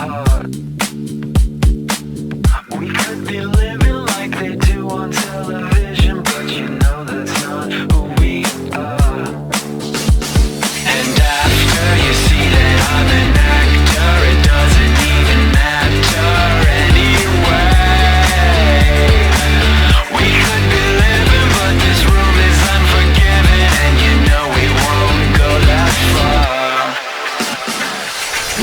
apart. We could be living like they do on television, but you know that's not who we are. And after you see that I'm an actor, it doesn't even matter anyway. We could be living, but this room is unforgiving, and you know we won't go that far.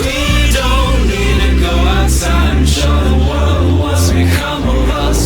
We don't need to go outside and show the world what's become of us.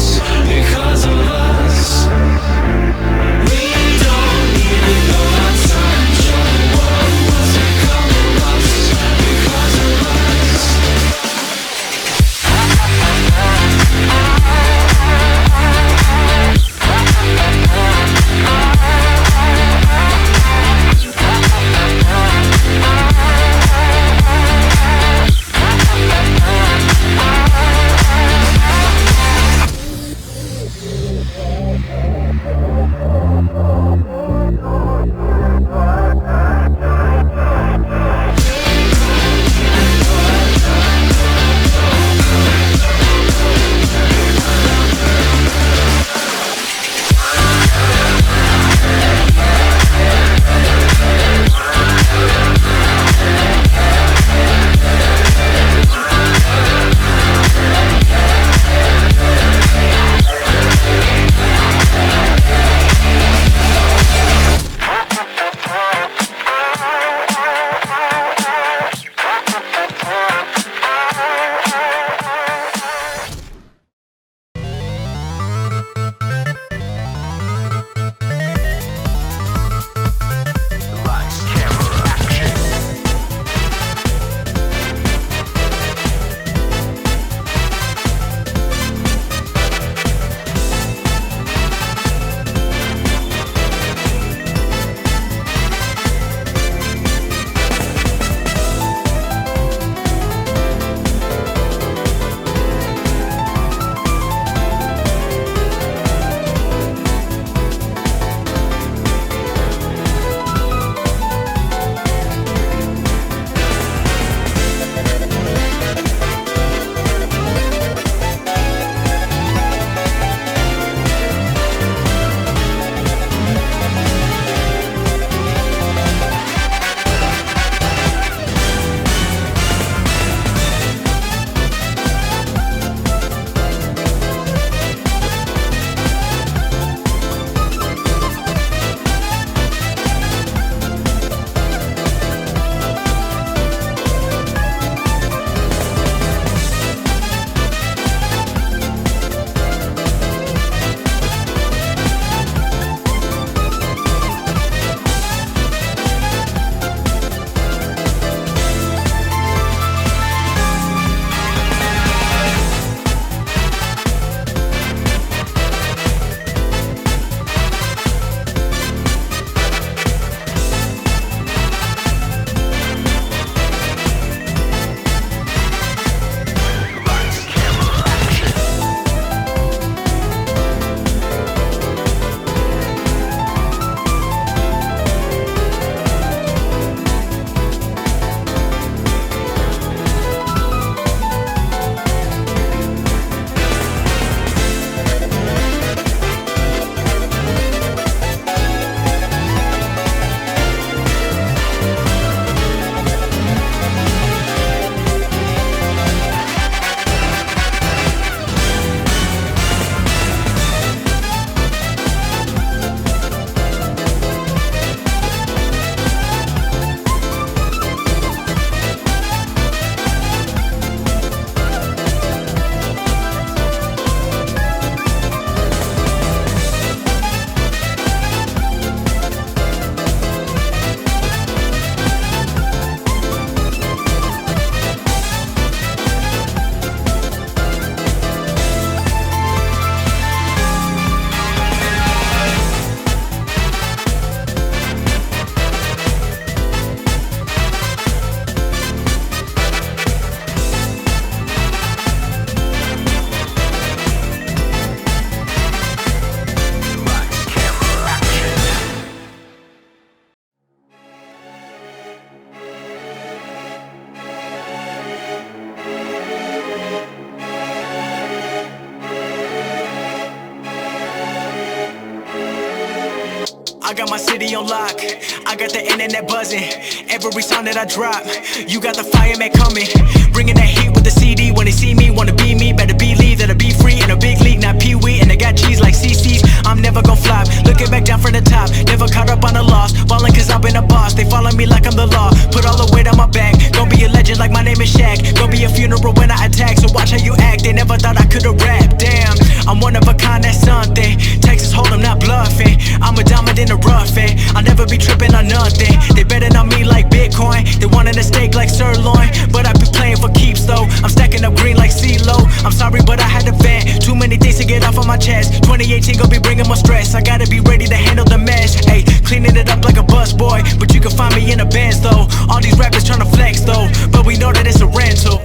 got my city on lock. I got the internet buzzing. Every song that I drop, you got the fireman coming. Bringing that heat with the CD. When they see me, wanna be me. Better believe that I be free in a big league, not Pee-wee. And I got cheese like CC's. I'm never gon' flop. Looking back down from the top, never caught up on a loss. Ballin' cause I've been a boss. They follow me like I'm the law. Put all the weight on my back. Gon' be a legend like my name is Shaq. Gon' be a funeral when I attack. So watch how you act. They never thought I could've rap. Damn, I'm one of a kind, that's something. Texas Hold'em, not bluffing. I'm a diamond in the rough, I'll never be tripping on nothing. They betting on me like Bitcoin. They wanting a steak like sirloin, but I be playing for keeps though. I'm stacking up green like CeeLo. I'm sorry, but I had to vent. Too many things to get off of my chest. 2018 gon' be bringing more stress. I gotta be ready to handle the mess. Ayy, cleaning it up like a bus boy, but you can find me in a Benz though. All these rappers tryna flex though, but we know that it's a rental.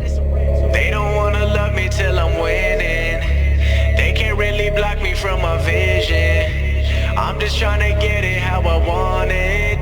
They don't wanna love me till I'm winning. They can't really block me from my vision. I'm just tryna get it how I want it.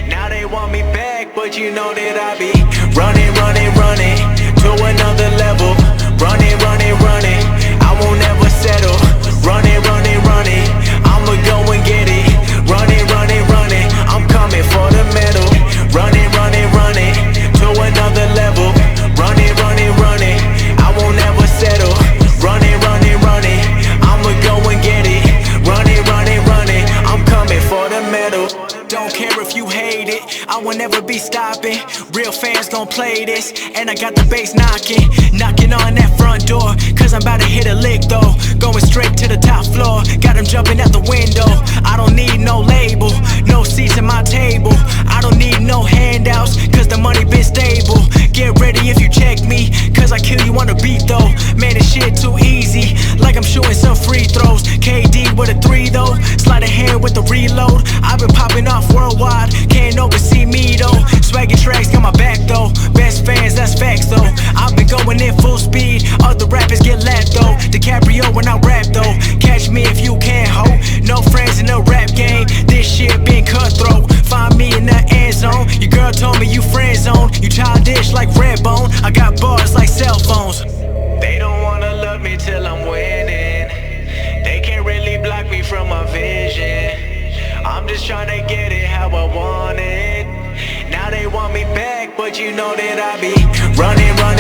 Now they want me back, but you know that I be running, running, running to another level. Running, running, running, I won't ever settle. Running, running, running, I'ma go and get it. Running, running, running, I'm coming for the medal. Running, running, running to another level. Running, running, running, I won't ever settle. Running, running, running, I'ma go and get it. Running, running, running, I'm coming for the medal. Don't care if you hate it, I will never be stopping. Real fans gon' play this, and I got the bass knocking. Knocking on that front door, cause I'm about to hit a lick though. Going straight to the top floor, got them jumping out the window. I don't need no label, no seats at my table. I don't need no handouts, cause the money been stable. Get ready if you check me, cause I kill you on the beat though. Man, this shit too easy, like I'm shooting some free throws. KD with a 3 though, slide a hand with the reload. I've been popping off worldwide, can't oversee me though. Swaggy tracks got my back though, best fans, that's facts though. I've been going in full speed, other rappers get lapped though. DiCaprio when I rap though, catch me if you can, ho. No friends in the rap game, this shit been cutthroat. Find me in the end zone, your girl told me you friend zone. You childish like Redbone, I got bars like cell phones. They don't wanna love me till I'm winning. They can't really block me from my vision. I'm just tryna get it how I want it. Now they want me back, but you know that I be running, running.